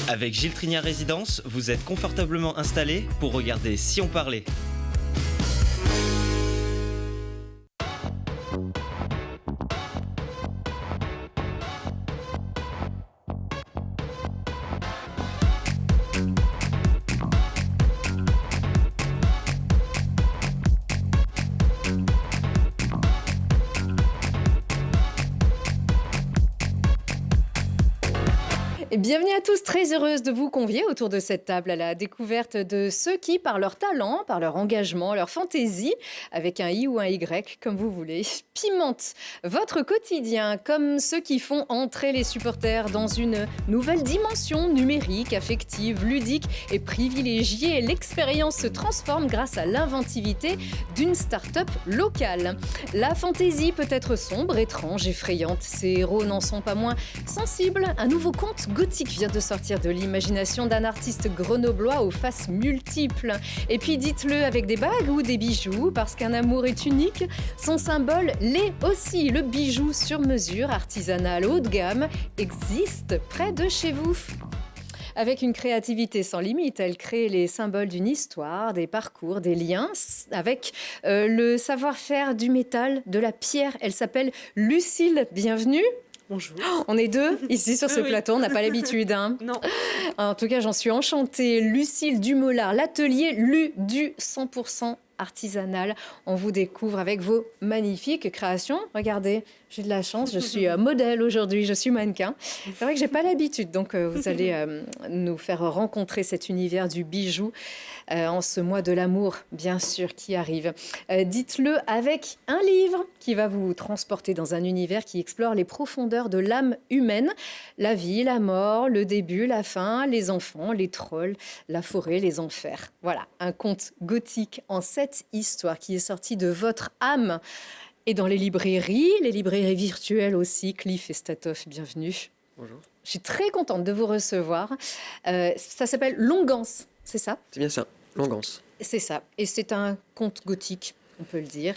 Avec Gilles Trinière Résidence, vous êtes confortablement installé pour regarder Si on parlait. Bienvenue à tous, très heureuse de vous convier autour de cette table à la découverte de ceux qui, par leur talent, par leur engagement, leur fantaisie, avec un I ou un Y, comme vous voulez, pimentent votre quotidien, comme ceux qui font entrer les supporters dans une nouvelle dimension numérique, affective, ludique et privilégiée. L'expérience se transforme grâce à l'inventivité d'une start-up locale. La fantaisie peut être sombre, étrange, effrayante. Ses héros n'en sont pas moins sensibles. Un nouveau conte gothique vient de sortir de l'imagination d'un artiste grenoblois aux faces multiples. Et puis dites-le avec des bagues ou des bijoux, parce qu'un amour est unique, son symbole l'est aussi. Le bijou sur mesure, artisanal haut de gamme, existe près de chez vous. Avec une créativité sans limite, elle crée les symboles d'une histoire, des parcours, des liens, avec le savoir-faire du métal, de la pierre. Elle s'appelle Lucille, bienvenue. Bonjour. On est deux ici sur ce plateau, on n'a pas l'habitude. Hein. Non. En tout cas, j'en suis enchantée. Lucille Dumollard, l'atelier Lu du 100% artisanal. On vous découvre avec vos magnifiques créations. Regardez, j'ai de la chance, je suis modèle aujourd'hui, je suis mannequin. C'est vrai que j'ai pas l'habitude, donc vous allez nous faire rencontrer cet univers du bijou en ce mois de l'amour, bien sûr, qui arrive. Dites-le avec un livre qui va vous transporter dans un univers qui explore les profondeurs de l'âme humaine, la vie, la mort, le début, la fin, les enfants, les trolls, la forêt, les enfers. Voilà, un conte gothique en 7 histoires qui est sorti de votre âme. Et dans les librairies virtuelles aussi. Cliff et Statoff, bienvenue. Bonjour. Je suis très contente de vous recevoir. Ça s'appelle Longance, c'est ça? C'est bien ça, Longance. C'est ça. Et c'est un conte gothique, on peut le dire.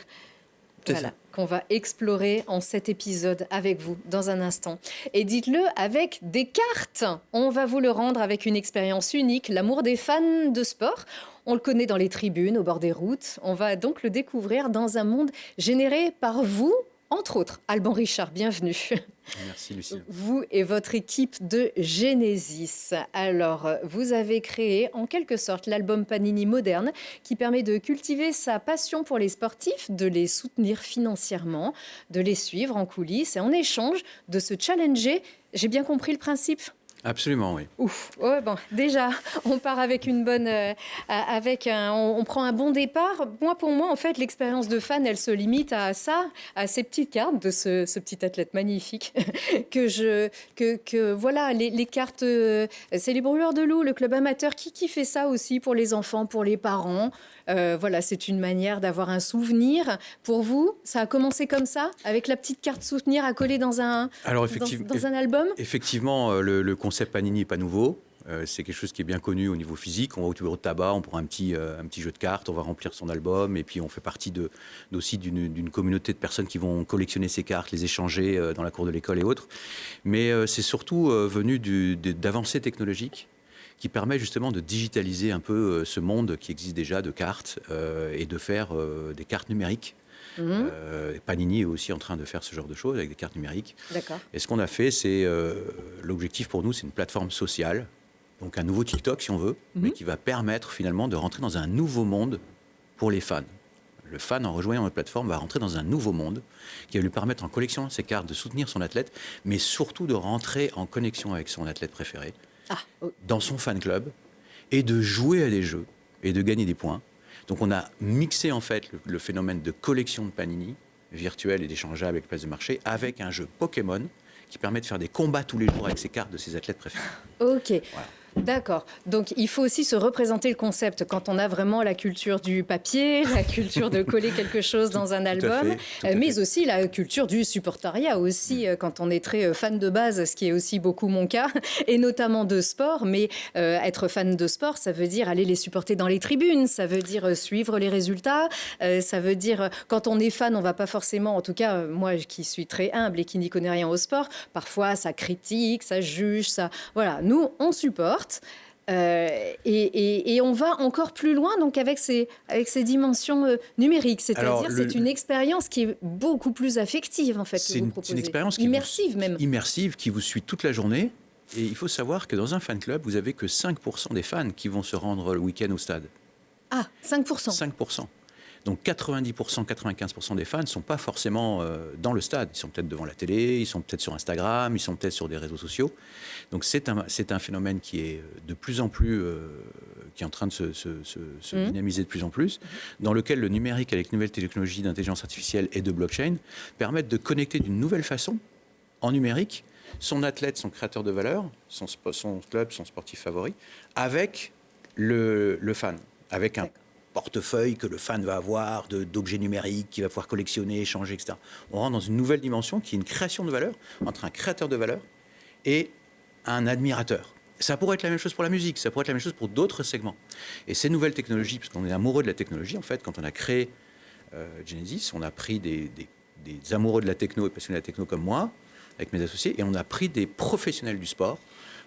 Voilà, qu'on va explorer en cet épisode avec vous dans un instant. Et dites-le avec des cartes. On va vous le rendre avec une expérience unique, l'amour des fans de sport. On le connaît dans les tribunes, au bord des routes. On va donc le découvrir dans un monde généré par vous, entre autres. Alban Richard, bienvenue. Merci Lucille. Vous et votre équipe de Genesis. Alors, vous avez créé en quelque sorte l'album Panini moderne qui permet de cultiver sa passion pour les sportifs, de les soutenir financièrement, de les suivre en coulisses et en échange de se challenger. J'ai bien compris le principe ? Absolument, oui. Ouf, ouais, bon, déjà, on part avec une bonne, on prend un bon départ. Pour moi, en fait, l'expérience de fan, elle se limite à ça, à ces petites cartes de ce petit athlète magnifique voilà, les cartes, c'est les Brûleurs de loups, le club amateur qui fait ça aussi pour les enfants, pour les parents. Voilà, c'est une manière d'avoir un souvenir. Pour vous, ça a commencé comme ça, avec la petite carte souvenir à coller dans un album. Effectivement, le concept Panini n'est pas nouveau. C'est quelque chose qui est bien connu au niveau physique. On va au bureau de tabac, on prend un petit jeu de cartes, on va remplir son album et puis on fait partie aussi d'une communauté de personnes qui vont collectionner ces cartes, les échanger dans la cour de l'école et autres. Mais c'est surtout venu d'avancées technologiques qui permet justement de digitaliser un peu ce monde qui existe déjà de cartes et de faire des cartes numériques. Panini est aussi en train de faire ce genre de choses avec des cartes numériques. D'accord. Et ce qu'on a fait, c'est l'objectif pour nous, c'est une plateforme sociale, donc un nouveau TikTok si on veut, mais qui va permettre finalement de rentrer dans un nouveau monde pour les fans. Le fan, en rejoignant notre plateforme, va rentrer dans un nouveau monde qui va lui permettre, en collectionnant ses cartes, de soutenir son athlète, mais surtout de rentrer en connexion avec son athlète préféré, dans son fan club, et de jouer à des jeux et de gagner des points. Donc on a mixé en fait le phénomène de collection de Panini, virtuel et d'échangeable avec place de marché, avec un jeu Pokémon qui permet de faire des combats tous les jours avec ses cartes de ses athlètes préférés. Ok. Voilà. D'accord. Donc, il faut aussi se représenter le concept quand on a vraiment la culture du papier, la culture de coller quelque chose dans un album, mais aussi la culture du supportariat aussi, quand on est très fan de base, ce qui est aussi beaucoup mon cas, et notamment de sport. Mais être fan de sport, ça veut dire aller les supporter dans les tribunes, ça veut dire suivre les résultats, ça veut dire, quand on est fan, on va pas forcément, en tout cas, moi qui suis très humble et qui n'y connais rien au sport, parfois ça critique, ça juge, ça... Voilà, nous, on supporte. Et on va encore plus loin donc avec ces dimensions numériques, c'est-à-dire c'est une expérience qui est beaucoup plus affective en fait que vous proposez. C'est une expérience immersive qui vous suit toute la journée. Et il faut savoir que dans un fan club, vous n'avez que 5% des fans qui vont se rendre le week-end au stade. Ah, 5%. 5%. Donc 90%, 95% des fans ne sont pas forcément dans le stade. Ils sont peut-être devant la télé, ils sont peut-être sur Instagram, ils sont peut-être sur des réseaux sociaux. Donc c'est un phénomène qui est de plus en plus, qui est en train de se dynamiser de plus en plus, dans lequel le numérique avec nouvelles technologies d'intelligence artificielle et de blockchain permettent de connecter d'une nouvelle façon, en numérique, son athlète, son créateur de valeur, son club, son sportif favori, avec le fan, avec un portefeuille que le fan va avoir d'objets numériques, qu'il va pouvoir collectionner, échanger, etc. On rentre dans une nouvelle dimension qui est une création de valeur entre un créateur de valeur et un admirateur. Ça pourrait être la même chose pour la musique, ça pourrait être la même chose pour d'autres segments. Et ces nouvelles technologies, parce qu'on est amoureux de la technologie, en fait, quand on a créé Genesis, on a pris des amoureux de la techno et passionnés de la techno comme moi, avec mes associés, et on a pris des professionnels du sport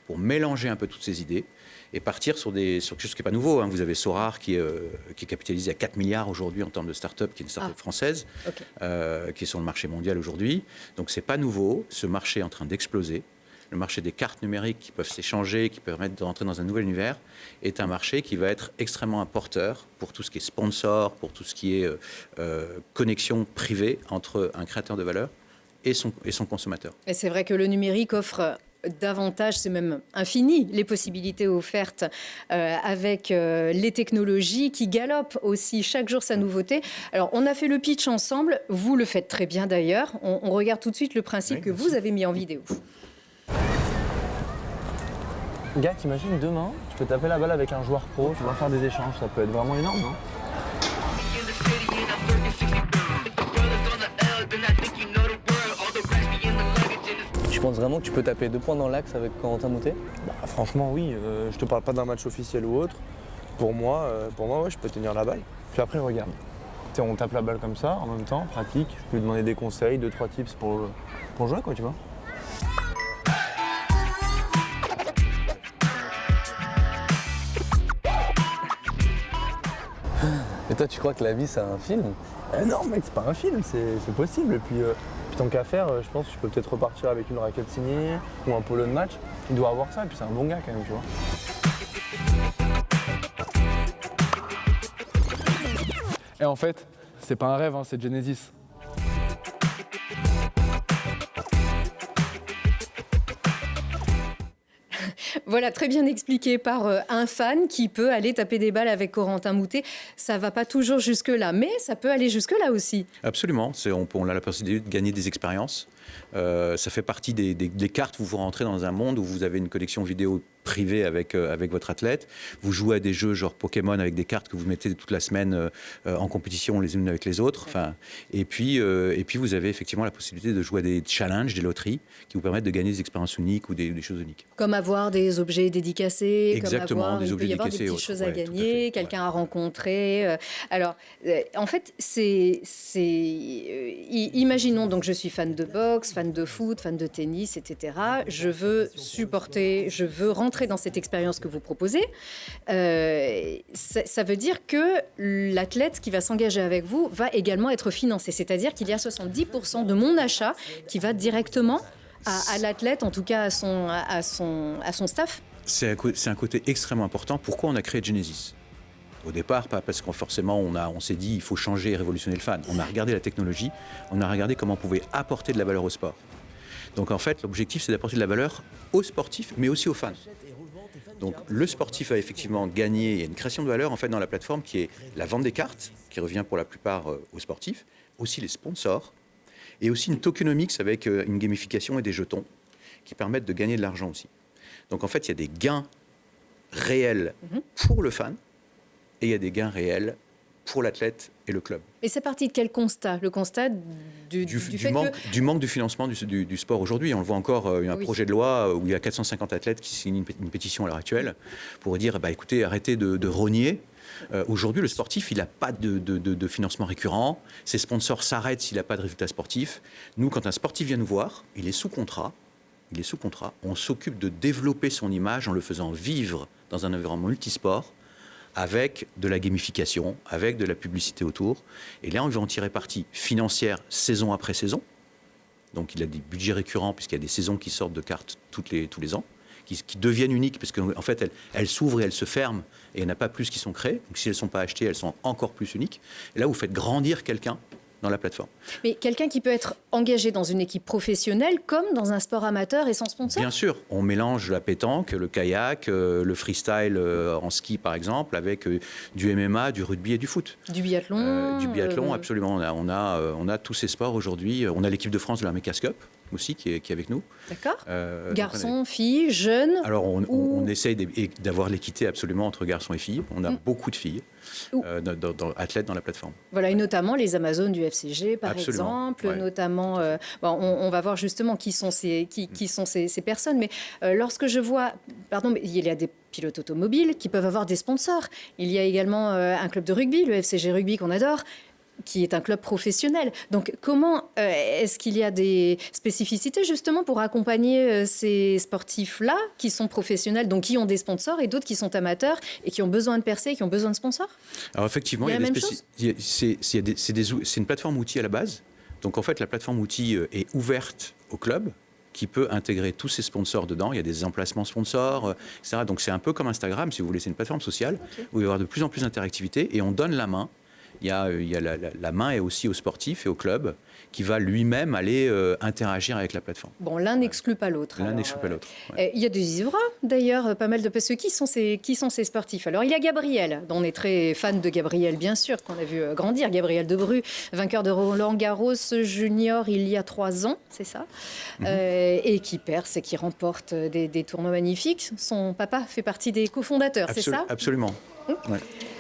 pour mélanger un peu toutes ces idées et partir sur quelque chose qui n'est pas nouveau. Hein. Vous avez Sorar qui est capitalisé à 4 milliards aujourd'hui en termes de start-up, qui est une start-up française, qui est sur le marché mondial aujourd'hui. Donc ce n'est pas nouveau. Ce marché est en train d'exploser. Le marché des cartes numériques qui peuvent s'échanger, qui permettent de rentrer dans un nouvel univers, est un marché qui va être extrêmement porteur pour tout ce qui est sponsor, pour tout ce qui est connexion privée entre un créateur de valeur et son consommateur. Et c'est vrai que le numérique offre davantage, c'est même infini, les possibilités offertes avec les technologies qui galopent aussi chaque jour sa nouveauté. Alors, on a fait le pitch ensemble, vous le faites très bien d'ailleurs. On regarde tout de suite le principe que vous avez mis en vidéo. Gars, t'imagines demain, tu peux taper la balle avec un joueur pro, tu vas faire des échanges, ça peut être vraiment énorme, non ? Tu penses vraiment que tu peux taper 2 points dans l'axe avec Corentin Moutet ? Bah, franchement, oui. Je te parle pas d'un match officiel ou autre. Pour moi, ouais, je peux tenir la balle. Puis après, regarde. T'sais, on tape la balle comme ça, en même temps, pratique. Je peux lui demander des conseils, 2-3 tips pour jouer, quoi, tu vois. Et toi, tu crois que la vie, c'est un film ? Non, mec, c'est pas un film, c'est possible. Et puis tant qu'à faire, je pense que je peux peut-être repartir avec une raquette signée ou un polo de match. Il doit avoir ça, et puis c'est un bon gars quand même, tu vois. Et en fait, c'est pas un rêve, hein, c'est Genesis. Voilà, très bien expliqué par un fan qui peut aller taper des balles avec Corentin Moutet. Ça va pas toujours jusque-là, mais ça peut aller jusque-là aussi. Absolument, on a la possibilité de gagner des expériences. Ça fait partie des cartes où vous rentrez dans un monde où vous avez une collection vidéo privée avec votre athlète. Vous jouez à des jeux genre Pokémon avec des cartes que vous mettez toute la semaine en compétition les unes avec les autres. Enfin, et puis vous avez effectivement la possibilité de jouer à des challenges, des loteries qui vous permettent de gagner des expériences uniques ou des choses uniques. Comme avoir des objets dédicacés, exactement, comme des objets il peut y avoir des petites choses à gagner, quelqu'un à rencontrer. Alors, en fait, imaginons donc je suis fan de boxe, fan de foot, fan de tennis, etc. Je veux rentrer dans cette expérience que vous proposez. Ça veut dire que l'athlète qui va s'engager avec vous va également être financé. C'est-à-dire qu'il y a 70% de mon achat qui va directement à l'athlète, en tout cas à son staff. C'est un côté extrêmement important. Pourquoi on a créé Genesis ? Au départ, pas parce qu'on forcément on s'est dit il faut changer et révolutionner le fan. On a regardé la technologie, on a regardé comment on pouvait apporter de la valeur au sport. Donc en fait, l'objectif c'est d'apporter de la valeur aux sportifs, mais aussi aux fans. Donc le sportif a effectivement gagné, il y a une création de valeur en fait dans la plateforme qui est la vente des cartes, qui revient pour la plupart aux sportifs, aussi les sponsors, et aussi une tokenomics avec une gamification et des jetons qui permettent de gagner de l'argent aussi. Donc en fait, il y a des gains réels pour le fan et il y a des gains réels pour l'athlète et le club. Et c'est parti de quel constat? Le constat du fait du manque de financement du sport aujourd'hui. On le voit encore, il y a un projet de loi où il y a 450 athlètes qui signent une pétition à l'heure actuelle pour dire, écoutez, arrêtez de rogner. Aujourd'hui, le sportif, il n'a pas de financement récurrent. Ses sponsors s'arrêtent s'il n'a pas de résultat sportif. Nous, quand un sportif vient nous voir, il est sous contrat. On s'occupe de développer son image en le faisant vivre dans un environnement multisport, avec de la gamification, avec de la publicité autour. Et là, on va en tirer parti financière saison après saison. Donc, il a des budgets récurrents, puisqu'il y a des saisons qui sortent de cartes tous les ans, qui deviennent uniques, parce qu'en fait, elles s'ouvrent et elles se ferment, et il n'y en a pas plus qui sont créées. Donc, si elles ne sont pas achetées, elles sont encore plus uniques. Et là, vous faites grandir quelqu'un dans la plateforme. Mais quelqu'un qui peut être engagé dans une équipe professionnelle comme dans un sport amateur et sans sponsor? Bien sûr, on mélange la pétanque, le kayak, le freestyle en ski par exemple, avec du MMA, du rugby et du foot. Du biathlon Absolument. On a tous ces sports aujourd'hui. On a l'équipe de France de la Mekkas Cup aussi qui est avec nous. D'accord. Garçons, filles, jeunes. Alors on essaye d'avoir l'équité absolument entre garçons et filles. On a beaucoup de filles athlètes dans la plateforme. Voilà, et notamment les Amazones du FCG par exemple. Ouais. Notamment, on va voir justement qui sont ces personnes. Mais lorsque je vois, mais il y a des pilotes automobiles qui peuvent avoir des sponsors. Il y a également un club de rugby, le FCG Rugby qu'on adore, qui est un club professionnel. Donc, comment est-ce qu'il y a des spécificités justement pour accompagner ces sportifs-là qui sont professionnels, donc qui ont des sponsors, et d'autres qui sont amateurs et qui ont besoin de percer, qui ont besoin de sponsors? Alors effectivement, c'est une plateforme outil à la base. Donc en fait, la plateforme outil est ouverte au club, qui peut intégrer tous ses sponsors dedans. Il y a des emplacements sponsors, etc. Donc c'est un peu comme Instagram, si vous voulez. C'est une plateforme sociale où il va y avoir de plus en plus d'interactivité et on donne la main. Il y a la main est aussi au sportif et au club qui va lui-même aller interagir avec la plateforme. Bon, l'un n'exclut pas l'autre. L'un n'exclut pas l'autre. Ouais. Il y a des ivras, d'ailleurs, pas mal de... Parce que qui sont ces sportifs? Alors, il y a Gabriel, dont on est très fan de Gabriel, bien sûr, qu'on a vu grandir. Gabriel Debru, vainqueur de Roland-Garros junior il y a 3 ans, c'est ça, et qui perce et qui remporte des tournois magnifiques. Son papa fait partie des cofondateurs, c'est ça? Absolument. Ouais.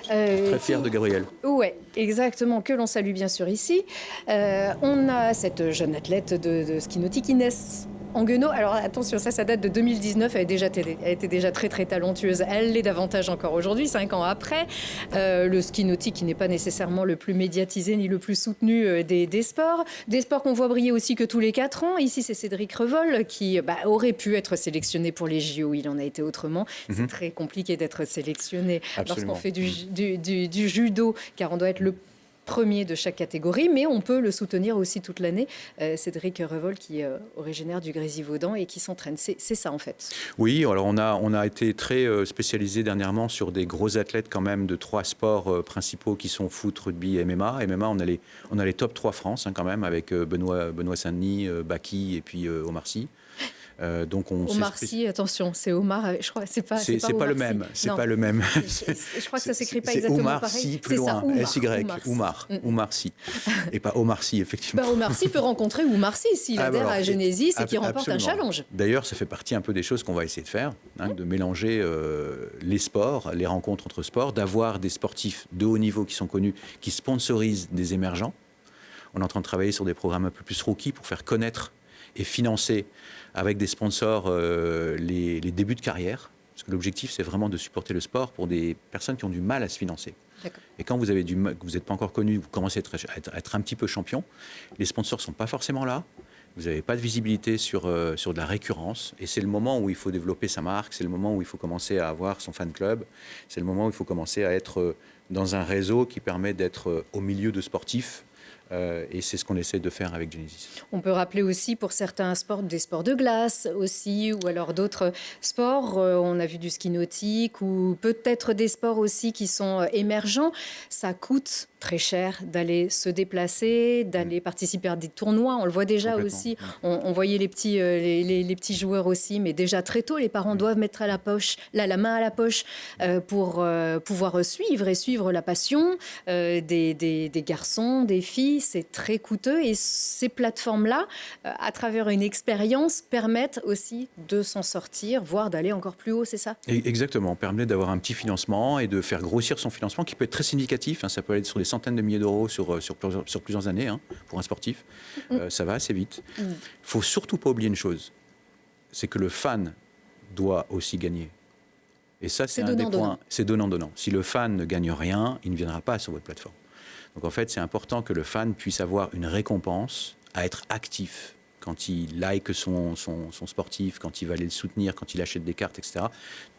Très fier de Gabriel. Oui, exactement, que l'on salue bien sûr ici. On a cette jeune athlète de ski nautique, Inès Anguenot. Alors attention, ça date de 2019, elle était déjà très très talentueuse. Elle l'est davantage encore aujourd'hui, 5 ans après. Le ski nautique qui n'est pas nécessairement le plus médiatisé ni le plus soutenu des sports. Des sports qu'on voit briller aussi que tous les 4 ans. Ici, c'est Cédric Revol qui aurait pu être sélectionné pour les JO. Il en a été autrement. C'est très compliqué d'être sélectionné lorsqu'on fait du judo, car on doit être le premier de chaque catégorie, mais on peut le soutenir aussi toute l'année. Cédric Revol, qui est originaire du Grésivaudan et qui s'entraîne. C'est ça, en fait. Oui, alors on a été très spécialisé dernièrement sur des gros athlètes quand même de 3 sports principaux qui sont foot, rugby et MMA. MMA, on a les top 3 France quand même, avec Benoît Saint-Denis, Baki et puis Omar Sy. Donc Omar Sy, attention, c'est Omar, je crois, c'est pas le même. C'est pas le même. Je crois que ça s'écrit pas exactement Omar pareil. Sy, plus loin, S-Y, Omar Sy. Et pas Omar Sy, effectivement. Omar Sy peut rencontrer Omar Sy s'il adhère à Genesis et qu'il remporte un challenge. D'ailleurs, ça fait partie un peu des choses qu'on va essayer de faire, de mélanger les sports, les rencontres entre sports, d'avoir des sportifs de haut niveau qui sont connus, qui sponsorisent des émergents. On est en train de travailler sur des programmes un peu plus rookies pour faire connaître et financer avec des sponsors les débuts de carrière. Parce que l'objectif, c'est vraiment de supporter le sport pour des personnes qui ont du mal à se financer. Et quand vous n'êtes pas encore connu, vous commencez à être un petit peu champion, les sponsors ne sont pas forcément là, vous n'avez pas de visibilité sur de la récurrence, et c'est le moment où il faut développer sa marque, c'est le moment où il faut commencer à avoir son fan club, c'est le moment où il faut commencer à être dans un réseau qui permet d'être au milieu de sportifs. Et c'est ce qu'on essaie de faire avec Genesis. On peut rappeler aussi pour certains sports, des sports de glace aussi, ou alors d'autres sports. On a vu du ski nautique, ou peut-être des sports aussi qui sont émergents. Ça coûte très cher d'aller se déplacer, d'aller participer à des tournois. On le voit déjà aussi. On voyait les petits joueurs aussi, mais déjà très tôt, les parents doivent mettre la main à la poche pour pouvoir suivre la passion des garçons, des filles. prix, c'est très coûteux. Et ces plateformes-là, à travers une expérience, permettent aussi de s'en sortir, voire d'aller encore plus haut, c'est ça? Exactement, permet d'avoir un petit financement et de faire grossir son financement qui peut être très significatif. Ça peut aller sur des centaines de milliers d'euros sur plusieurs années pour un sportif. Ça va assez vite. Il ne faut surtout pas oublier une chose, c'est que le fan doit aussi gagner. Et ça, c'est un des points. C'est donnant-donnant. Si le fan ne gagne rien, il ne viendra pas sur votre plateforme. Donc en fait, c'est important que le fan puisse avoir une récompense à être actif quand il like son sportif, quand il va aller le soutenir, quand il achète des cartes, etc.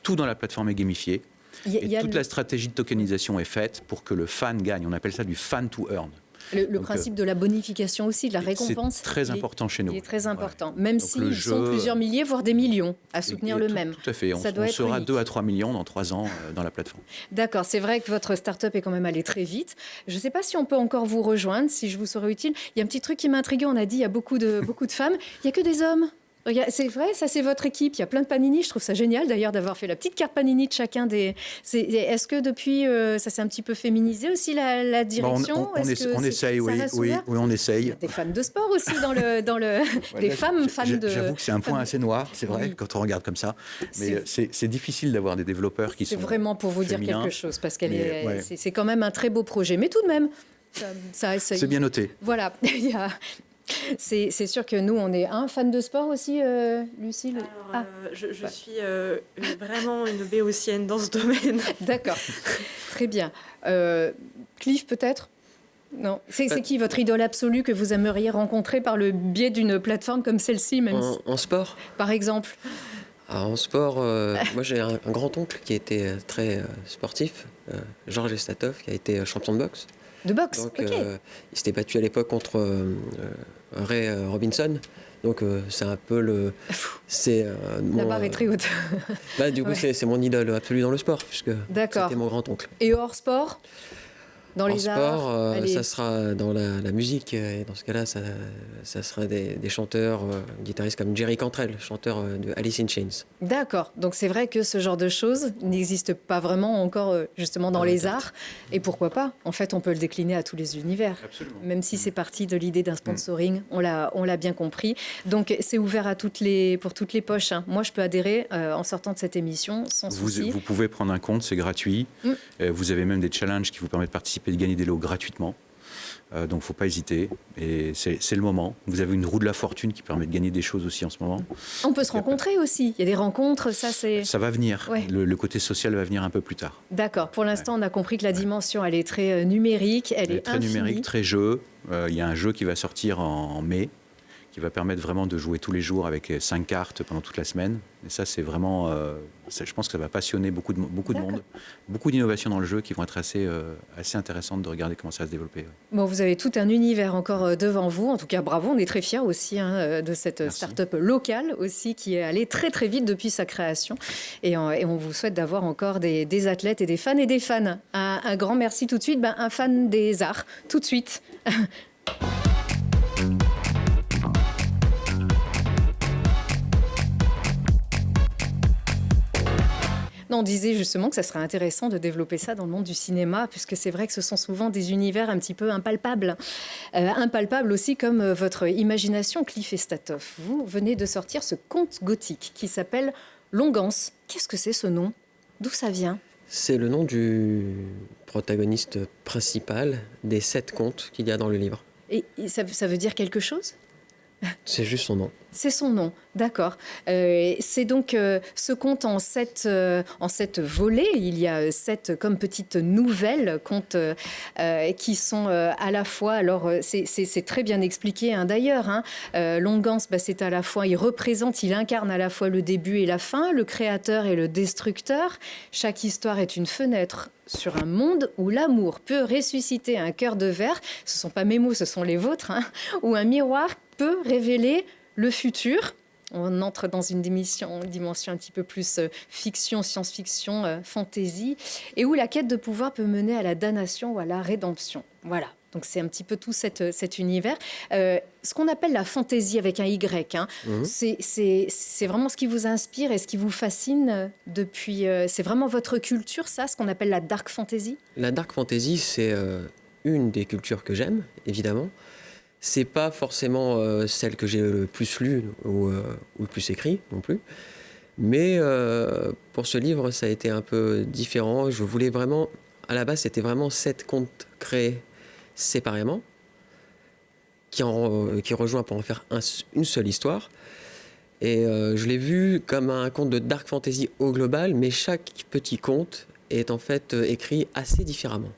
Tout dans la plateforme est gamifié. Toute la stratégie de tokenisation est faite pour que le fan gagne. On appelle ça du fan to earn. Le principe de la bonification aussi, de la récompense. C'est très important chez nous. Il est très important. Même s'ils sont plusieurs milliers, voire des millions à soutenir le même. Tout à fait. On sera 2 à 3 millions dans 3 ans dans la plateforme. D'accord. C'est vrai que votre start-up est quand même allée très vite. Je ne sais pas si on peut encore vous rejoindre, si je vous serais utile. Il y a un petit truc qui m'a intriguée. On a dit il y a beaucoup de femmes. Il n'y a que des hommes. C'est vrai, ça c'est votre équipe. Il y a plein de Panini. Je trouve ça génial d'ailleurs d'avoir fait la petite carte Panini de chacun des. Est-ce que depuis ça s'est un petit peu féminisé aussi la direction? On essaye, oui, on essaye. Il y a des fans de sport aussi dans le des femmes fans de. J'avoue que c'est un point assez noir, c'est vrai, quand on regarde comme ça. Mais c'est difficile d'avoir des développeurs qui sont. C'est vraiment pour vous dire quelque chose parce c'est quand même un très beau projet. Mais tout de même, c'est bien noté. Voilà. C'est sûr que nous, on est un fan de sport aussi, Lucille. Alors, je suis vraiment une béotienne dans ce domaine. D'accord, très bien. Cliff, peut-être? Non. C'est qui votre idole absolue que vous aimeriez rencontrer par le biais d'une plateforme comme celle-ci, même en sport? Par exemple. Alors, en sport, moi j'ai un grand-oncle qui était très sportif, Georges Estatov, qui a été champion de boxe. De boxe, donc, ok. Il s'était battu à l'époque contre Ray Robinson. Donc c'est un peu le... La barre est très haute. Du coup, c'est mon idole absolue dans le sport, puisque c'était mon grand-oncle. Et hors sport? Dans les arts, ça sera dans la musique. Et dans ce cas-là, ça sera des chanteurs, guitaristes comme Jerry Cantrell, chanteur de Alice in Chains. D'accord. Donc c'est vrai que ce genre de choses n'existe pas vraiment encore justement dans les arts. Et pourquoi pas? En fait, on peut le décliner à tous les univers. Absolument. Même si c'est parti de l'idée d'un sponsoring, on l'a bien compris. Donc c'est ouvert à pour toutes les poches. Moi, je peux adhérer en sortant de cette émission sans souci. Vous pouvez prendre un compte, c'est gratuit. Vous avez même des challenges qui vous permettent de participer, de gagner des lots gratuitement. Donc, il ne faut pas hésiter. Et c'est le moment. Vous avez une roue de la fortune qui permet de gagner des choses aussi en ce moment. On peut se rencontrer aussi. Il y a des rencontres, ça c'est... Ça va venir. Ouais. Le côté social va venir un peu plus tard. D'accord. Pour l'instant, on a compris que la dimension, elle est très numérique, elle est très infinie. Numérique, très jeu. Il y a un jeu qui va sortir en mai, qui va permettre vraiment de jouer tous les jours avec 5 cartes pendant toute la semaine. Et ça, c'est vraiment... je pense que ça va passionner beaucoup de monde. Beaucoup d'innovations dans le jeu qui vont être assez intéressantes de regarder comment ça va se développer. Bon, vous avez tout un univers encore devant vous. En tout cas, bravo, on est très fiers aussi de cette start-up locale aussi qui est allée très très vite depuis sa création. Et on vous souhaite d'avoir encore des athlètes et des fans. Un grand merci tout de suite. Un fan des arts, tout de suite. Non, on disait justement que ça serait intéressant de développer ça dans le monde du cinéma, puisque c'est vrai que ce sont souvent des univers un petit peu impalpables. Impalpables aussi comme votre imagination, Cliff Estatov. Vous venez de sortir ce conte gothique qui s'appelle Longance. Qu'est-ce que c'est ce nom? D'où ça vient? C'est le nom du protagoniste principal des 7 contes qu'il y a dans le livre. Et ça veut dire quelque chose? C'est juste son nom. C'est son nom, d'accord. C'est donc ce conte en 7 volets. Il y a 7 comme petites nouvelles contes qui sont à la fois... Alors, c'est très bien expliqué d'ailleurs. Longance, c'est à la fois... il incarne à la fois le début et la fin, le créateur et le destructeur. Chaque histoire est une fenêtre sur un monde où l'amour peut ressusciter un cœur de verre. Ce ne sont pas mes mots, ce sont les vôtres. Où un miroir peut révéler le futur. On entre dans une dimension un petit peu plus fiction, science-fiction, fantasy, et où la quête de pouvoir peut mener à la damnation ou à la rédemption. Voilà. Donc c'est un petit peu tout cet univers. Ce qu'on appelle la fantaisie avec un Y, c'est vraiment ce qui vous inspire et ce qui vous fascine depuis... c'est vraiment votre culture, ça, ce qu'on appelle la dark fantasy? La dark fantasy, c'est une des cultures que j'aime, évidemment. C'est pas forcément celle que j'ai le plus lue ou le plus écrit non plus. Mais pour ce livre, ça a été un peu différent. Je voulais vraiment, à la base, c'était vraiment 7 contes créés séparément, qui rejoint pour en faire une seule histoire. Et je l'ai vu comme un conte de dark fantasy au global, mais chaque petit conte est en fait écrit assez différemment.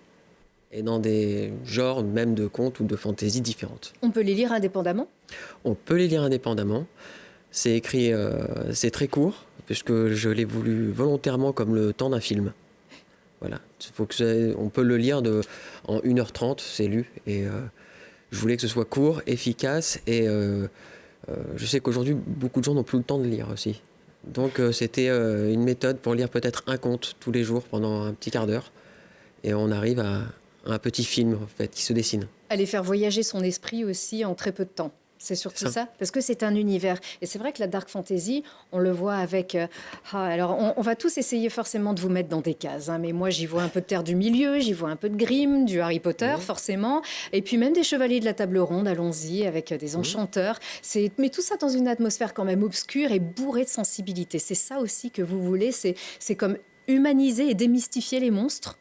Et dans des genres même de contes ou de fantasy différentes. On peut les lire indépendamment? On peut les lire indépendamment. C'est écrit, c'est très court, puisque je l'ai voulu volontairement comme le temps d'un film. Voilà. On peut le lire en 1h30, c'est lu. Et je voulais que ce soit court, efficace. Et je sais qu'aujourd'hui, beaucoup de gens n'ont plus le temps de lire aussi. Donc c'était une méthode pour lire peut-être un conte tous les jours pendant un petit quart d'heure. Et on arrive à un petit film en fait, qui se dessine. Aller faire voyager son esprit aussi en très peu de temps. C'est surtout ça, parce que c'est un univers. Et c'est vrai que la dark fantasy, on le voit avec... alors, on va tous essayer forcément de vous mettre dans des cases. Hein, mais moi, j'y vois un peu de Terre du Milieu, j'y vois un peu de Grimm, du Harry Potter, forcément. Et puis même des Chevaliers de la Table Ronde, allons-y, avec des enchanteurs. Mais tout ça dans une atmosphère quand même obscure et bourrée de sensibilité. C'est ça aussi que vous voulez, c'est comme humaniser et démystifier les monstres.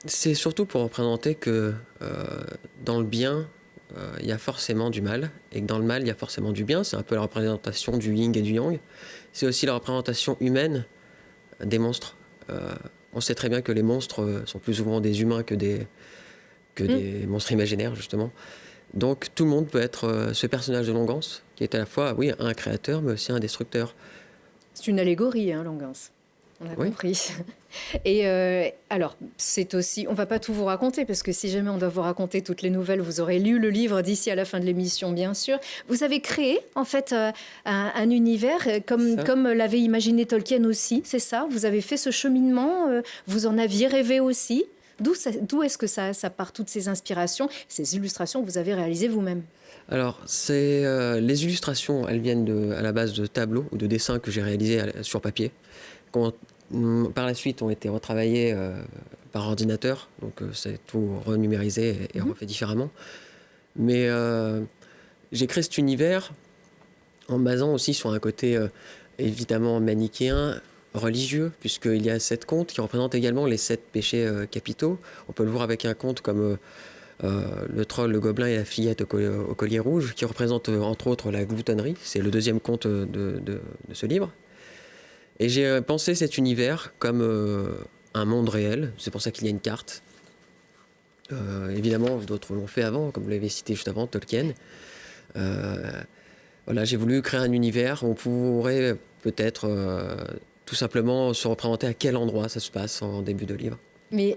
C'est surtout pour représenter que dans le bien, il y a forcément du mal, et que dans le mal, il y a forcément du bien. C'est un peu la représentation du yin et du yang. C'est aussi la représentation humaine des monstres. On sait très bien que les monstres sont plus souvent des humains que des monstres imaginaires, justement. Donc tout le monde peut être ce personnage de Longance, qui est à la fois, oui, un créateur, mais aussi un destructeur. C'est une allégorie, hein, Longance. On a compris. Et alors, c'est aussi... On ne va pas tout vous raconter, parce que si jamais on doit vous raconter toutes les nouvelles, vous aurez lu le livre d'ici à la fin de l'émission, bien sûr. Vous avez créé, en fait, un univers comme l'avait imaginé Tolkien aussi, c'est ça? Vous avez fait ce cheminement, vous en aviez rêvé aussi. D'où est-ce que ça part, toutes ces inspirations, ces illustrations que vous avez réalisées vous-même? Alors, les illustrations, elles viennent à la base de tableaux ou de dessins que j'ai réalisés sur papier. Par la suite, ont été retravaillés par ordinateur, donc c'est tout renumérisé et refait différemment. Mais j'ai créé cet univers en me basant aussi sur un côté évidemment manichéen, religieux, puisqu'il y a 7 contes qui représentent également les 7 péchés capitaux. On peut le voir avec un conte comme le troll, le gobelin et la fillette au collier rouge, qui représentent entre autres la gloutonnerie. C'est le 2e conte de ce livre. Et j'ai pensé cet univers comme un monde réel. C'est pour ça qu'il y a une carte. Évidemment, d'autres l'ont fait avant, comme vous l'avez cité juste avant, Tolkien. Voilà, j'ai voulu créer un univers où on pourrait peut-être tout simplement se représenter à quel endroit ça se passe en début de livre. Mais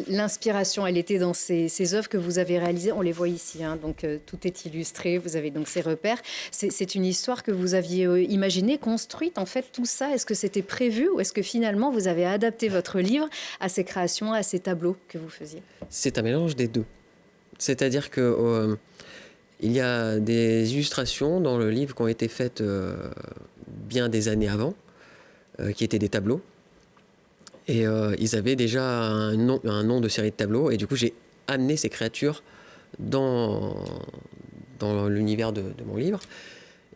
l'inspiration, elle était dans ces œuvres que vous avez réalisées. On les voit ici, hein, donc tout est illustré. Vous avez donc ces repères. C'est une histoire que vous aviez imaginée, construite. En fait, tout ça, est-ce que c'était prévu ou est-ce que finalement vous avez adapté votre livre à ces créations, à ces tableaux que vous faisiez? C'est un mélange des deux. C'est-à-dire que il y a des illustrations dans le livre qui ont été faites bien des années avant, qui étaient des tableaux. Et ils avaient déjà un nom de série de tableaux. Et du coup, j'ai amené ces créatures dans l'univers de mon livre.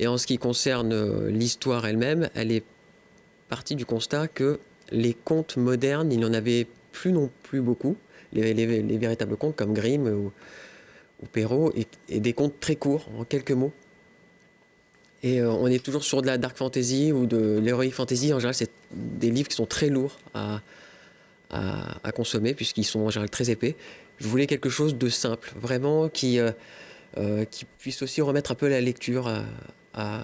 Et en ce qui concerne l'histoire elle-même, elle est partie du constat que les contes modernes, il n'y en avait plus non plus beaucoup. Les véritables contes comme Grimm ou Perrault, et des contes très courts, en quelques mots. Et on est toujours sur de la dark fantasy ou de l'heroic fantasy. En général, c'est des livres qui sont très lourds à consommer, puisqu'ils sont en général très épais. Je voulais quelque chose de simple, vraiment, qui puisse aussi remettre un peu la lecture à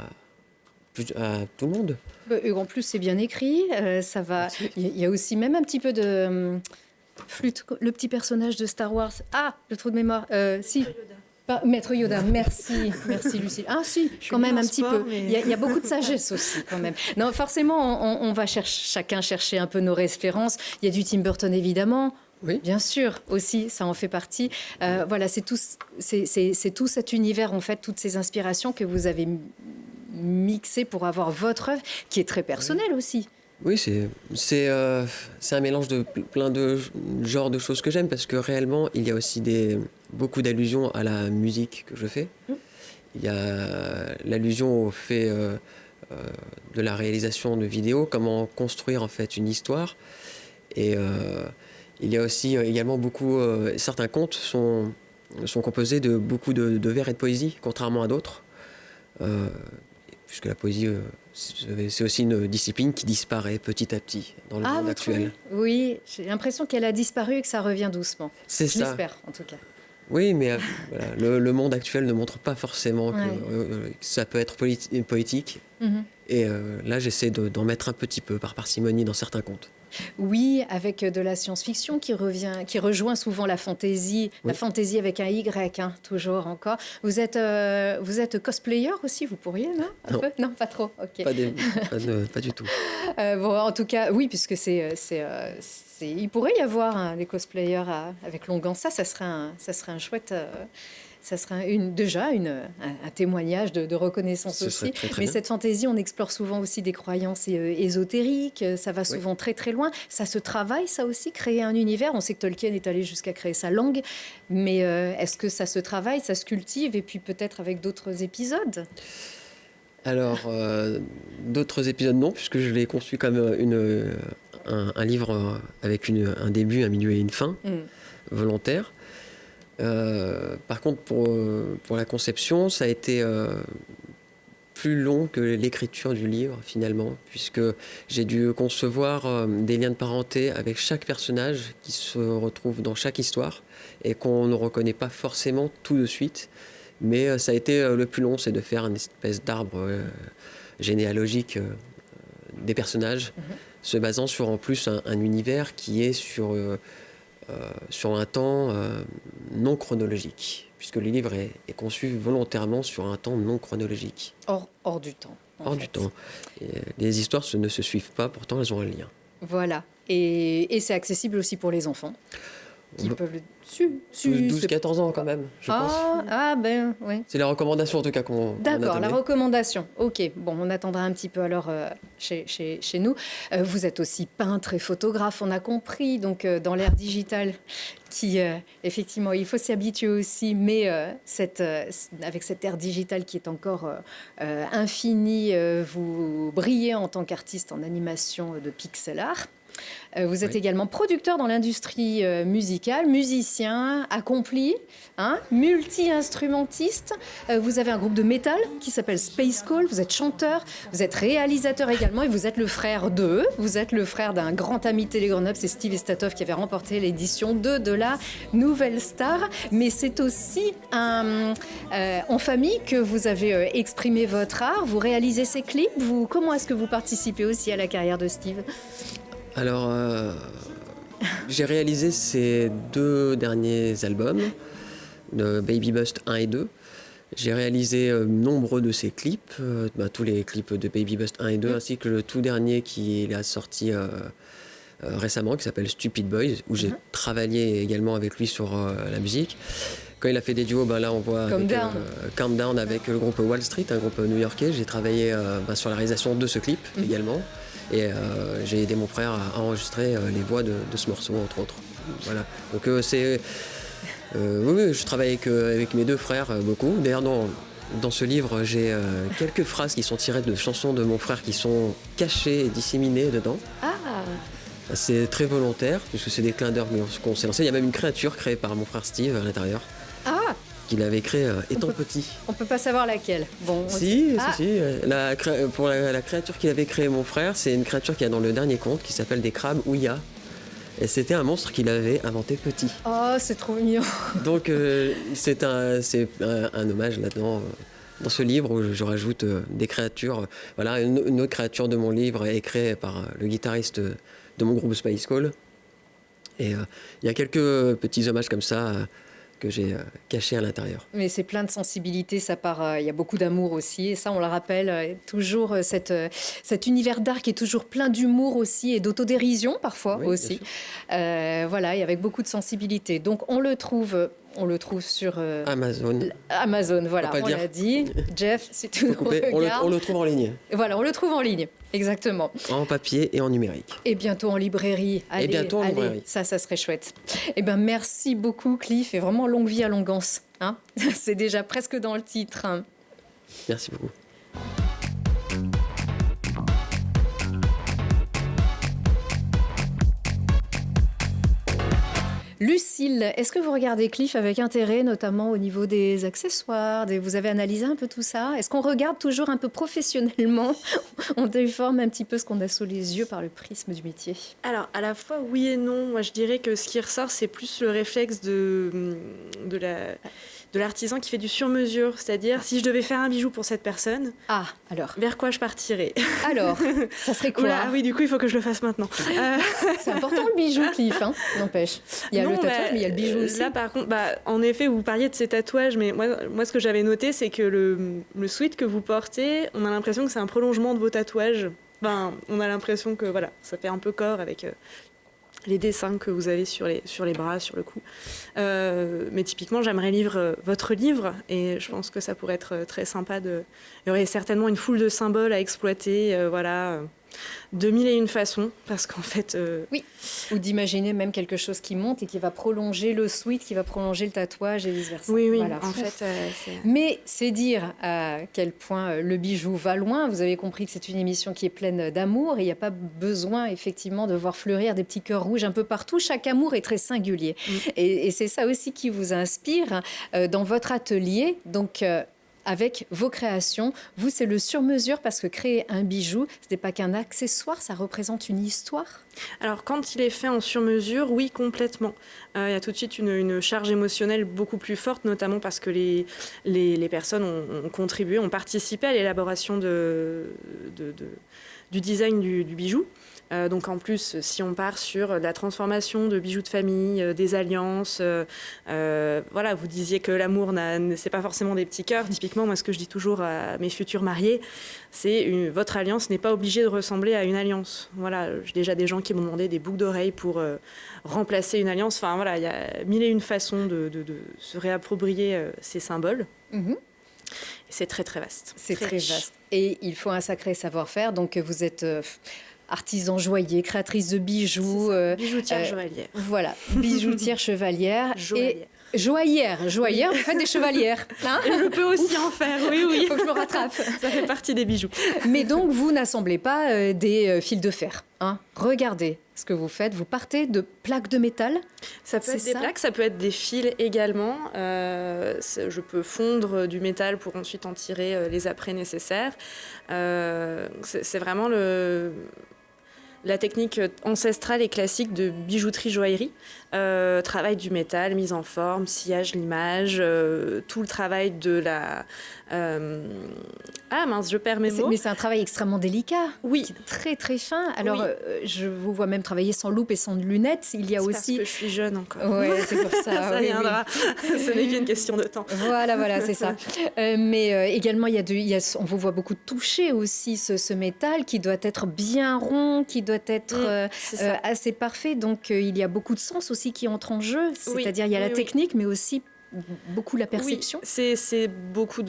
tout le monde. En plus, c'est bien écrit. Ça va. Il y a aussi même un petit peu de flûte. Le petit personnage de Star Wars. Ah, le trou de mémoire. Si. Maître Yoda, merci Lucille. Ah si, quand même un petit peu. Il y a beaucoup de sagesse aussi quand même. Non, forcément, on va chacun chercher un peu nos références. Il y a du Tim Burton évidemment. Oui. Bien sûr, aussi, ça en fait partie. Voilà, c'est tout cet univers, en fait, toutes ces inspirations que vous avez mixées pour avoir votre œuvre, qui est très personnelle aussi. Oui, c'est un mélange de plein de genres de choses que j'aime parce que réellement, il y a aussi beaucoup d'allusions à la musique que je fais. Il y a l'allusion au fait de la réalisation de vidéos, comment construire en fait une histoire. Et il y a aussi également certains contes sont composés de beaucoup de vers et de poésie, contrairement à d'autres. Puisque la poésie, c'est aussi une discipline qui disparaît petit à petit dans le monde actuel. Oui, j'ai l'impression qu'elle a disparu et que ça revient doucement. C'est ça. J'espère, en tout cas. Oui, mais voilà, le monde actuel ne montre pas forcément que ça peut être poétique. Et là, j'essaie d'en mettre un petit peu par parcimonie dans certains contes. Oui, avec de la science-fiction qui rejoint souvent la fantaisie, la fantaisie avec un Y, hein, toujours encore. Vous êtes cosplayer aussi, vous pourriez, non? Un peu non, pas trop. Ok. Pas du tout. Bon, en tout cas, oui, puisque il pourrait y avoir des cosplayers avec Longan. Ça serait un chouette. Ça serait déjà un témoignage de reconnaissance aussi. Très, très Mais bien. cette fantaisie, on explore souvent aussi des croyances ésotériques. Ça va souvent très très loin. Ça se travaille, ça aussi, créer un univers. On sait que Tolkien est allé jusqu'à créer sa langue. Mais est-ce que ça se travaille, ça se cultive, et puis peut-être avec d'autres épisodes? Alors, d'autres épisodes, non, puisque je l'ai conçu comme un livre avec un début, un milieu et une fin volontaire. Par contre, pour la conception, ça a été plus long que l'écriture du livre, finalement, puisque j'ai dû concevoir des liens de parenté avec chaque personnage qui se retrouve dans chaque histoire et qu'on ne reconnaît pas forcément tout de suite. Mais ça a été le plus long, c'est de faire une espèce d'arbre généalogique des personnages, se basant sur en plus un univers qui est sur un temps non chronologique, puisque le livre est conçu volontairement sur un temps non chronologique. Hors du temps. Hors du temps. Et les histoires ne se suivent pas, pourtant elles ont un lien. Voilà. Et c'est accessible aussi pour les enfants qui peuvent le... 12-14 ans quand même, je pense. Ah ben, oui. C'est la recommandation en tout cas qu'on D'accord, la attendait. recommandation. Ok, bon, on attendra un petit peu alors chez nous. Vous êtes aussi peintre et photographe, on a compris, donc dans l'ère digitale, qui effectivement, il faut s'y habituer aussi, mais avec cette ère digitale qui est encore infinie, vous brillez en tant qu'artiste en animation de pixel art. Vous êtes également producteur dans l'industrie musicale, musicien accompli, multi-instrumentiste. Vous avez un groupe de métal qui s'appelle Space Call. Vous êtes chanteur, vous êtes réalisateur également et vous êtes le frère d'eux. Vous êtes le frère d'un grand ami de Télé-Grenoble, c'est Steve Estatoff qui avait remporté l'édition 2 de la Nouvelle Star. Mais c'est aussi en famille que vous avez exprimé votre art. Vous réalisez ces clips. Comment est-ce que vous participez aussi à la carrière de Steve ? Alors, j'ai réalisé ces 2 derniers albums, de Baby Bust 1 et 2. J'ai réalisé nombreux de ces clips, tous les clips de Baby Bust 1 et 2, ainsi que le tout dernier qui a sorti récemment, qui s'appelle Stupid Boys, où j'ai travaillé également avec lui sur la musique. Quand il a fait des duos, là on voit Countdown avec le groupe Wall Street, un groupe new-yorkais. J'ai travaillé sur la réalisation de ce clip également. Et j'ai aidé mon frère à enregistrer les voix de ce morceau, entre autres. Voilà. Donc oui, je travaille avec mes 2 frères beaucoup. D'ailleurs, dans ce livre, j'ai quelques phrases qui sont tirées de chansons de mon frère qui sont cachées et disséminées dedans. C'est très volontaire, puisque c'est des clins d'œil qu'on s'est lancé. Il y a même une créature créée par mon frère Steve à l'intérieur. Qu'il avait créé étant petit. On peut pas savoir laquelle. Bon, si. Pour la créature qu'il avait créée, mon frère, c'est une créature qu'il y a dans le dernier conte qui s'appelle des crabes Ouya. Et c'était un monstre qu'il avait inventé petit. Oh, c'est trop mignon. Donc c'est un hommage là-dedans. Dans ce livre où je rajoute des créatures. Voilà, une autre créature de mon livre est créée par le guitariste de mon groupe Space Call. Et il y a quelques petits hommages comme ça que j'ai caché à l'intérieur. Mais c'est plein de sensibilité, ça part. Il y a beaucoup d'amour aussi, et ça, on le rappelle, toujours cet univers d'art qui est toujours plein d'humour aussi et d'autodérision parfois aussi. Voilà, et avec beaucoup de sensibilité. Donc on le trouve On le trouve sur Amazon. Amazon, voilà, Faut pas on dire. l'a dit. Jeff, si tu nous On regardes. le trouve en ligne, Voilà, on le trouve en ligne, exactement. en papier et en numérique. Et bientôt en librairie. Allez, bientôt en allez, librairie. ça serait chouette. Eh ben, merci beaucoup, Cliff, et vraiment longue vie à Longuance. Hein. C'est déjà presque dans le titre. Hein. Merci beaucoup. Lucille, est-ce que vous regardez Cliff avec intérêt, notamment au niveau des accessoires Vous avez analysé un peu tout ça? Est-ce qu'on regarde toujours un peu professionnellement? On déforme un petit peu ce qu'on a sous les yeux par le prisme du métier. Alors, à la fois, oui et non. Moi, je dirais que ce qui ressort, c'est plus le réflexe de l'artisan qui fait du sur-mesure. C'est-à-dire, si je devais faire un bijou pour cette personne, Ah, alors vers quoi je partirais? Alors, ça serait quoi? Oula, ah oui, du coup, il faut que je le fasse maintenant. C'est important le bijou, Cliff, hein, n'empêche. Il y a Non, le tatouage, mais il y a le bijou aussi. Là, par contre, en effet, vous parliez de ces tatouages, mais moi ce que j'avais noté, c'est que le sweat que vous portez, on a l'impression que c'est un prolongement de vos tatouages. Enfin, on a l'impression que voilà, ça fait un peu corps avec les dessins que vous avez sur les bras, sur le cou. Mais typiquement, j'aimerais lire votre livre, et je pense que ça pourrait être très sympa. Il y aurait certainement une foule de symboles à exploiter, de mille et une façons, parce qu'en fait... Oui, ou d'imaginer même quelque chose qui monte et qui va prolonger le sweat, qui va prolonger le tatouage et vice-versa. Oui, Voilà. en fait... Mais c'est dire à quel point le bijou va loin. Vous avez compris que c'est une émission qui est pleine d'amour et il n'y a pas besoin effectivement de voir fleurir des petits cœurs rouges un peu partout. Chaque amour est très singulier. Et c'est ça aussi qui vous inspire dans votre atelier. Donc, avec vos créations, vous, c'est le sur-mesure parce que créer un bijou, ce n'est pas qu'un accessoire, ça représente une histoire. Alors, quand il est fait en sur-mesure, oui, complètement. Il y a tout de suite une charge émotionnelle beaucoup plus forte, notamment parce que les personnes ont contribué, ont participé à l'élaboration du design du bijou. Donc en plus, si on part sur la transformation de bijoux de famille, des alliances, voilà, vous disiez que l'amour, c'est pas forcément des petits cœurs. Typiquement, moi, ce que je dis toujours à mes futurs mariés, c'est votre alliance n'est pas obligée de ressembler à une alliance. Voilà, j'ai déjà des gens qui m'ont demandé des boucles d'oreilles pour remplacer une alliance. Enfin voilà, il y a mille et une façons de se réapproprier ces symboles. Mhm. C'est très très vaste. C'est très riche. vaste. Et il faut un sacré savoir-faire. Donc vous êtes artisan joaillier, créatrice de bijoux. Bijoutière joaillière. Voilà, bijoutière chevalière. Joaillière. Et joaillière, vous faites des chevalières. Hein? Et je peux aussi en faire, oui. Il faut que je me rattrape. Ça fait partie des bijoux. Mais donc, vous n'assemblez pas des fils de fer. Hein? Regardez ce que vous faites. Vous partez de plaques de métal. Ça peut être des plaques, ça peut être des fils également. Je peux fondre du métal pour ensuite en tirer les apprêts nécessaires. C'est vraiment la technique ancestrale et classique de bijouterie-joaillerie. Travail du métal, mise en forme, sillage, limage, tout le travail de la... Ah mince, je perds mes mots. Mais c'est un travail extrêmement délicat. Oui. Très très fin. Alors, Oui. je vous vois même travailler sans loupe et sans lunettes. Il y a C'est aussi... parce que je suis jeune encore. Ouais, c'est pour ça. Ça oui, viendra. Ce n'est qu'une question de temps. Voilà, c'est ça. Mais également, on vous voit beaucoup toucher aussi ce métal qui doit être bien rond, qui doit être assez parfait. Donc, il y a beaucoup de sens aussi qui entre en jeu. C'est-à-dire, il y a la technique, mais aussi beaucoup la perception. Oui, c'est beaucoup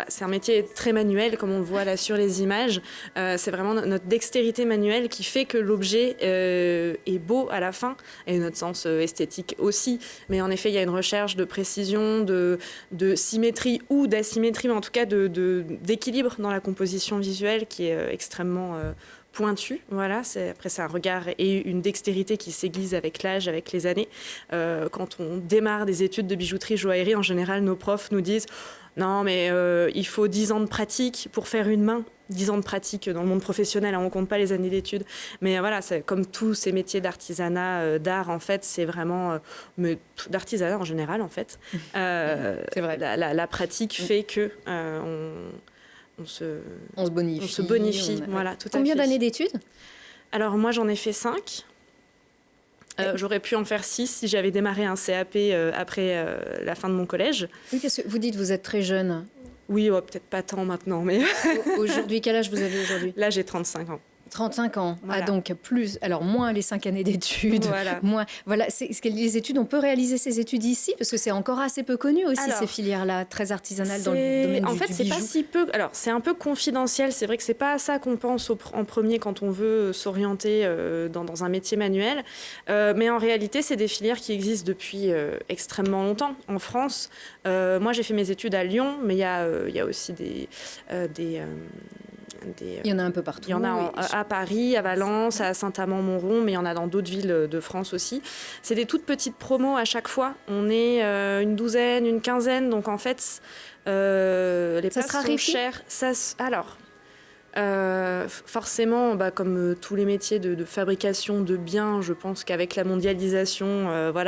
c'est un métier très manuel, comme on le voit là sur les images. C'est vraiment notre dextérité manuelle qui fait que l'objet est beau à la fin, et notre sens esthétique aussi. Mais en effet, il y a une recherche de précision, de symétrie ou d'asymétrie, mais en tout cas d'équilibre dans la composition visuelle qui est extrêmement pointu, voilà. Après, c'est un regard et une dextérité qui s'aiguise avec l'âge, avec les années. Quand on démarre des études de bijouterie, joaillerie, en général, nos profs nous disent « Non, mais il faut 10 ans de pratique pour faire une main ». 10 ans de pratique dans le monde professionnel, on ne compte pas les années d'études. Mais voilà, c'est comme tous ces métiers d'artisanat, d'art, en fait, c'est vraiment... d'artisanat en général, en fait. C'est vrai. La pratique fait que... On se bonifie. Voilà, tout à fait. Combien d'années d'études? Alors moi, j'en ai fait 5. J'aurais pu en faire 6 si j'avais démarré un CAP après la fin de mon collège. Oui, parce que vous dites que vous êtes très jeune. Oui, peut-être pas tant maintenant, mais... Aujourd'hui, quel âge vous avez aujourd'hui? Là, j'ai 35 ans. 35 ans. Voilà. Ah, donc alors moins les 5 années d'études. Voilà. Les études, on peut réaliser ces études ici parce que c'est encore assez peu connu aussi, ces filières-là, très artisanales dans le domaine en du fait, c'est bijou. pas si peu. Alors, c'est un peu confidentiel. C'est vrai que c'est pas à ça qu'on pense en premier quand on veut s'orienter dans un métier manuel. Mais en réalité, c'est des filières qui existent depuis extrêmement longtemps en France. Moi, j'ai fait mes études à Lyon, mais il y a aussi il y en a un peu partout. Il y en a à Paris, à Valence, à Saint-Amand-Montrond, mais il y en a dans d'autres villes de France aussi. C'est des toutes petites promos à chaque fois. On est une douzaine, une quinzaine, donc en fait, les places sont chères. Forcément, comme tous les métiers de fabrication de biens, je pense qu'avec la mondialisation, on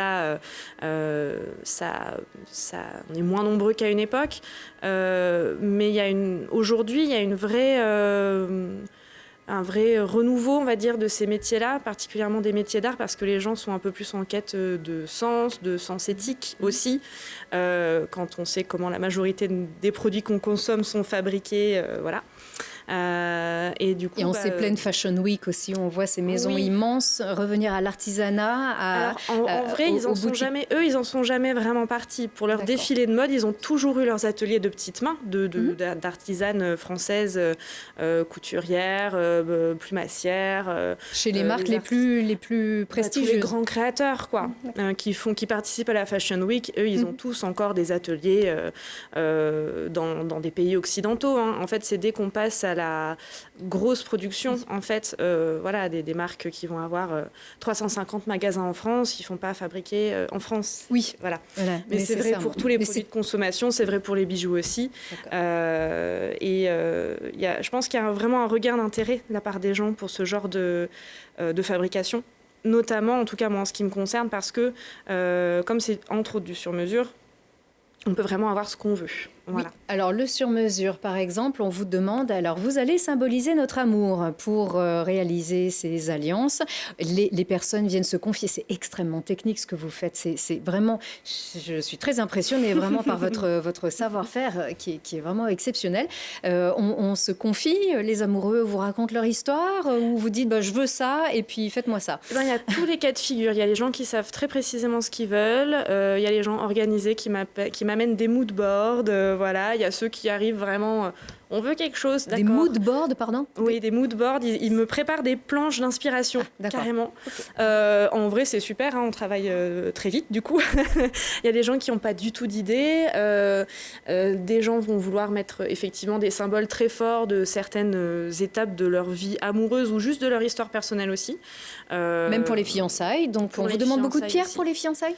est moins nombreux qu'à une époque. Mais aujourd'hui, il y a un vrai renouveau, on va dire, de ces métiers-là, particulièrement des métiers d'art, parce que les gens sont un peu plus en quête de sens éthique aussi. Quand on sait comment la majorité des produits qu'on consomme sont fabriqués, voilà. Et du coup, en ces pleines Fashion Week aussi, on voit ces maisons immenses revenir à l'artisanat. Alors, en vrai, ils en sont jamais vraiment partis. Pour leur défilé de mode, ils ont toujours eu leurs ateliers de petites mains, d'artisanes françaises, couturières, plumassières. Chez les marques les plus prestigieuses. Tous les grands créateurs, quoi, qui participent à la Fashion Week. Eux, ils ont tous encore des ateliers dans des pays occidentaux. Hein. En fait, c'est dès qu'on passe à la grosse production, en fait, des marques qui vont avoir 350 magasins en France, ils ne font pas fabriquer en France. Oui, voilà. Mais c'est vrai pour tous les produits de consommation, c'est vrai pour les bijoux aussi. Je pense qu'il y a vraiment un regain d'intérêt de la part des gens pour ce genre de fabrication, notamment, en tout cas moi en ce qui me concerne, parce que comme c'est entre autres du sur-mesure, on peut vraiment avoir ce qu'on veut. Voilà. Oui. Alors, le sur-mesure, par exemple, on vous demande, alors vous allez symboliser notre amour pour réaliser ces alliances. Les personnes viennent se confier. C'est extrêmement technique ce que vous faites. C'est vraiment, je suis très impressionnée vraiment par votre savoir-faire qui est vraiment exceptionnel. On se confie, les amoureux vous racontent leur histoire ou vous dites je veux ça et puis faites-moi ça. Il y a tous les cas de figure. Il y a les gens qui savent très précisément ce qu'ils veulent. Il y a les gens organisés qui m'amènent des mood boards. Voilà, il y a ceux qui arrivent vraiment... on veut quelque chose, d'accord. Des mood boards, pardon ? Oui, des mood boards. Ils me préparent des planches d'inspiration, carrément. Okay. En vrai, c'est super, hein, on travaille très vite, du coup. Il y a des gens qui n'ont pas du tout d'idées. Des gens vont vouloir mettre effectivement des symboles très forts de certaines étapes de leur vie amoureuse ou juste de leur histoire personnelle aussi. Même pour les fiançailles. Donc, on vous demande beaucoup de pierres pour les fiançailles ?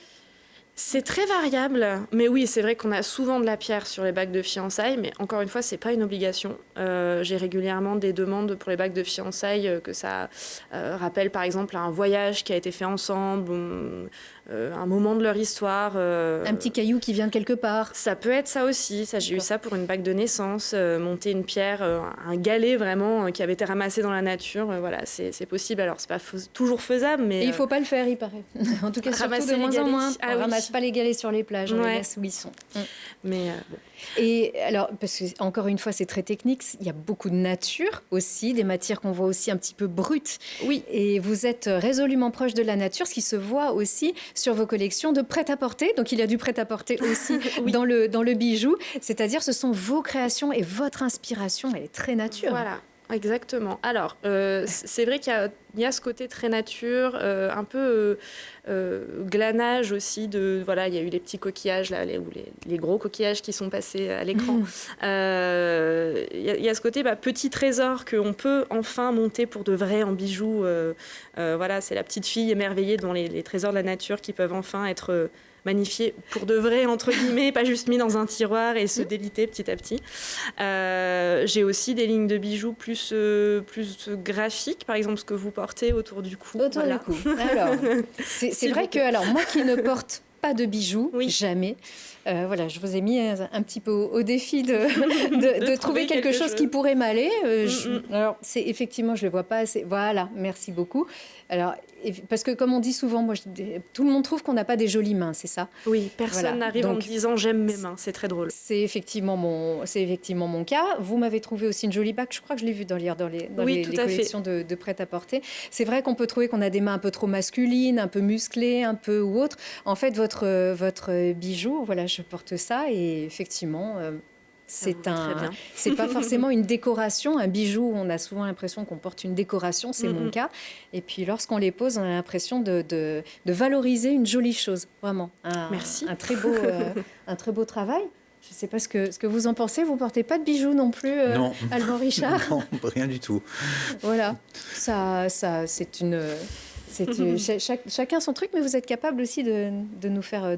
C'est très variable, mais oui, c'est vrai qu'on a souvent de la pierre sur les bagues de fiançailles, mais encore une fois, c'est pas une obligation. J'ai régulièrement des demandes pour les bagues de fiançailles que ça rappelle par exemple un voyage qui a été fait ensemble, un moment de leur histoire. Un petit caillou qui vient de quelque part. Ça peut être ça aussi. J'ai eu ça pour une bague de naissance, monter une pierre, un galet vraiment qui avait été ramassé dans la nature. Voilà, c'est possible. Alors, c'est pas toujours faisable, mais... Et il faut pas le faire, il paraît. En tout cas, surtout de moins en moins. On ramasse pas les galets sur les plages, on les laisse où ils sont. Mais bon. Et alors, parce que encore une fois, c'est très technique, il y a beaucoup de nature aussi, des matières qu'on voit aussi un petit peu brutes. Oui. Et vous êtes résolument proche de la nature, ce qui se voit aussi sur vos collections de prêt-à-porter. Donc, il y a du prêt-à-porter aussi oui. dans le bijou. C'est-à-dire, ce sont vos créations et votre inspiration, elle est très nature. Voilà. Exactement. Alors, c'est vrai qu'il y a ce côté très nature, un peu glanage aussi. Il y a eu les petits coquillages, là, les gros coquillages qui sont passés à l'écran. Il y a ce côté petit trésor qu'on peut enfin monter pour de vrai en bijoux. C'est la petite fille émerveillée devant les trésors de la nature qui peuvent enfin être... magnifié pour de vrai, entre guillemets, pas juste mis dans un tiroir et se déliter petit à petit. J'ai aussi des lignes de bijoux plus graphiques, par exemple ce que vous portez autour du cou. Autour du cou. Alors, c'est vrai que moi qui ne porte pas de bijoux, Oui. jamais. Voilà, je vous ai mis un petit peu au défi de trouver quelque chose qui pourrait m'aller. Alors, effectivement, je ne le vois pas assez. Voilà, merci beaucoup. Alors, parce que comme on dit souvent, tout le monde trouve qu'on n'a pas des jolies mains, c'est ça? Oui, personne Voilà. n'arrive en me Donc, disant j'aime mes mains, c'est très drôle. C'est effectivement mon cas. Vous m'avez trouvé aussi une jolie bague. Je crois que je l'ai vue dans Oui, les tout à fait. collections de prêt-à-porter. C'est vrai qu'on peut trouver qu'on a des mains un peu trop masculines, un peu musclées, un peu ou autre. En fait, votre bijou, voilà, je porte ça et effectivement. C'est pas forcément une décoration, un bijou. On a souvent l'impression qu'on porte une décoration, c'est mon cas. Et puis lorsqu'on les pose, on a l'impression de valoriser une jolie chose, vraiment. Merci. Un très beau travail. Je ne sais pas ce que vous en pensez. Vous portez pas de bijoux non plus, Non. Alban Richard? Non, rien du tout. Voilà, chacun son truc, mais vous êtes capable aussi de nous faire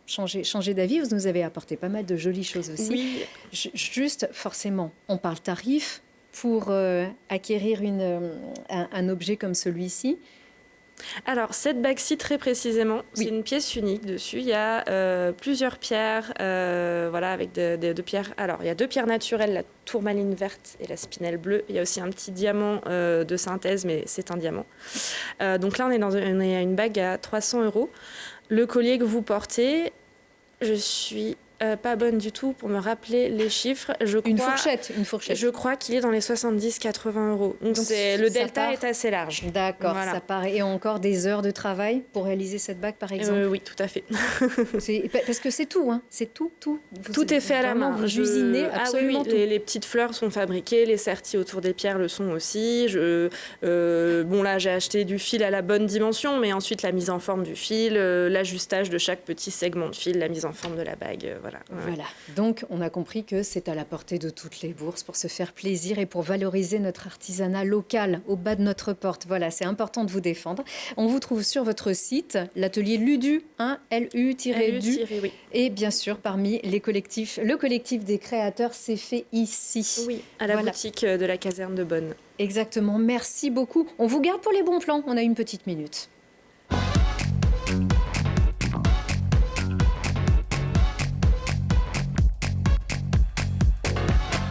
changer d'avis. Vous nous avez apporté pas mal de jolies choses aussi. Oui. Juste, forcément, on parle tarif pour acquérir un objet comme celui-ci. Alors, cette bague-ci, très précisément, Oui. c'est une pièce unique. Dessus, il y a plusieurs pierres, voilà, avec deux pierres. Alors, il y a 2 pierres naturelles, la tourmaline verte et la spinelle bleue. Il y a aussi un petit diamant de synthèse, mais c'est un diamant. Donc là, on est à une bague à 300 €. Le collier que vous portez, je suis pas bonne du tout pour me rappeler les chiffres. Une fourchette. Je crois qu'il est dans les 70-80 €. Donc le delta est assez large. D'accord, Voilà. ça paraît. Et encore des heures de travail pour réaliser cette bague, par exemple? Oui, tout à fait. Parce que c'est tout, hein. C'est tout. Tout est fait à la Vraiment, main. Vous usinez absolument oui, tout. les petites fleurs sont fabriquées, les sertis autour des pierres le sont aussi. Bon, là, j'ai acheté du fil à la bonne dimension, mais ensuite la mise en forme du fil, l'ajustage de chaque petit segment de fil, la mise en forme de la bague, voilà. Voilà. Donc, on a compris que c'est à la portée de toutes les bourses pour se faire plaisir et pour valoriser notre artisanat local au bas de notre porte. Voilà, c'est important de vous défendre. On vous trouve sur votre site, l'atelier Ludu, hein, LU-du. Oui. Et bien sûr, parmi le collectif des créateurs, c'est fait ici. Oui, à la boutique de la caserne de Bonne. Exactement, merci beaucoup. On vous garde pour les bons plans, on a une petite minute.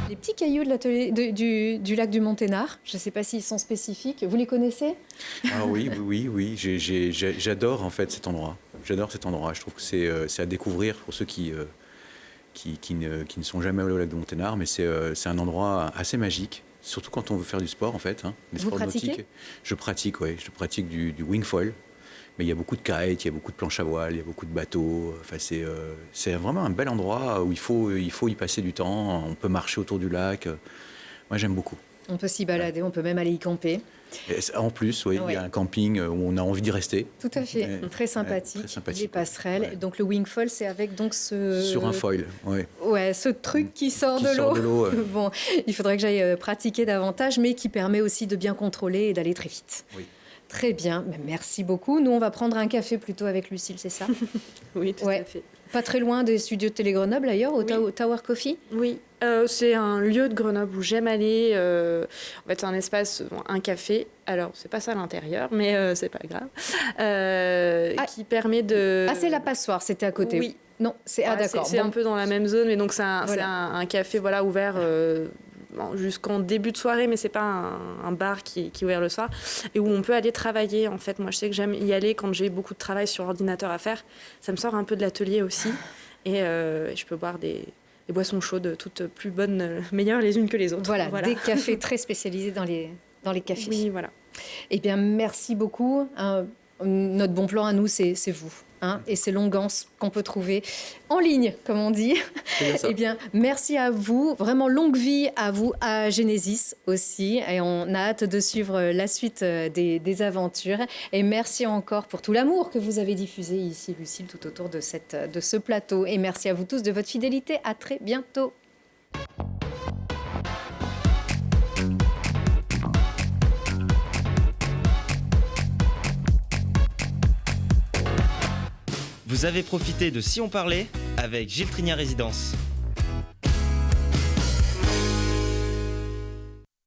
Les petits cailloux de l'atelier du lac du Monténard, je ne sais pas s'ils sont spécifiques, vous les connaissez? Ah oui. J'adore en fait cet endroit. J'adore cet endroit. Je trouve que c'est à découvrir pour ceux qui ne sont jamais allés au lac de Monténard, mais c'est un endroit assez magique, surtout quand on veut faire du sport en fait. Hein, les Vous sports pratiquez? nautiques. Je pratique, oui. Je pratique du wing foil. Mais il y a beaucoup de kite, il y a beaucoup de planches à voile, il y a beaucoup de bateaux. Enfin, c'est vraiment un bel endroit où il faut y passer du temps. On peut marcher autour du lac. Moi, j'aime beaucoup. On peut s'y balader, on peut même aller y camper. Et en plus, oui, il y a un camping où on a envie d'y rester. Tout à fait, Ouais, très sympathique. très sympathique, Les passerelles. ouais. Donc le wing foil, c'est avec donc ce... Sur un foil, oui. Ouais, ce truc qui sort Qui de sort de l'eau. l'eau, Bon, il faudrait que j'aille pratiquer davantage, mais qui permet aussi de bien contrôler et d'aller très vite. Oui. Très bien, merci beaucoup. Nous, on va prendre un café plutôt avec Lucille, c'est ça? Oui, tout à fait. Pas très loin des studios de Télé Grenoble, d'ailleurs, au Tower Coffee? Oui, c'est un lieu de Grenoble où j'aime aller. En fait, c'est un espace, un café. Alors, c'est pas ça à l'intérieur, mais c'est pas grave. Qui permet de... Ah, c'est la passoire, c'était à côté. Oui. Non, c'est... Ah, d'accord. C'est un peu dans la même zone, mais donc c'est Voilà. un café ouvert jusqu'en début de soirée, mais c'est pas un bar qui est ouvert le soir, et où on peut aller travailler. En fait, moi, je sais que j'aime y aller quand j'ai beaucoup de travail sur ordinateur à faire. Ça me sort un peu de l'atelier aussi, et je peux boire des boissons chaudes, toutes plus bonnes, meilleures les unes que les autres. Voilà, des cafés très spécialisés dans les cafés. Oui, voilà. Eh bien, merci beaucoup. Notre bon plan à nous, c'est vous. Hein, et c'est Longance qu'on peut trouver en ligne, comme on dit. Eh bien, merci à vous. Vraiment longue vie à vous, à Genesis aussi. Et on a hâte de suivre la suite des aventures. Et merci encore pour tout l'amour que vous avez diffusé ici, Lucille, tout autour de ce plateau. Et merci à vous tous de votre fidélité. À très bientôt. Vous avez profité de Si on parlait avec Gilles Trigna Résidence.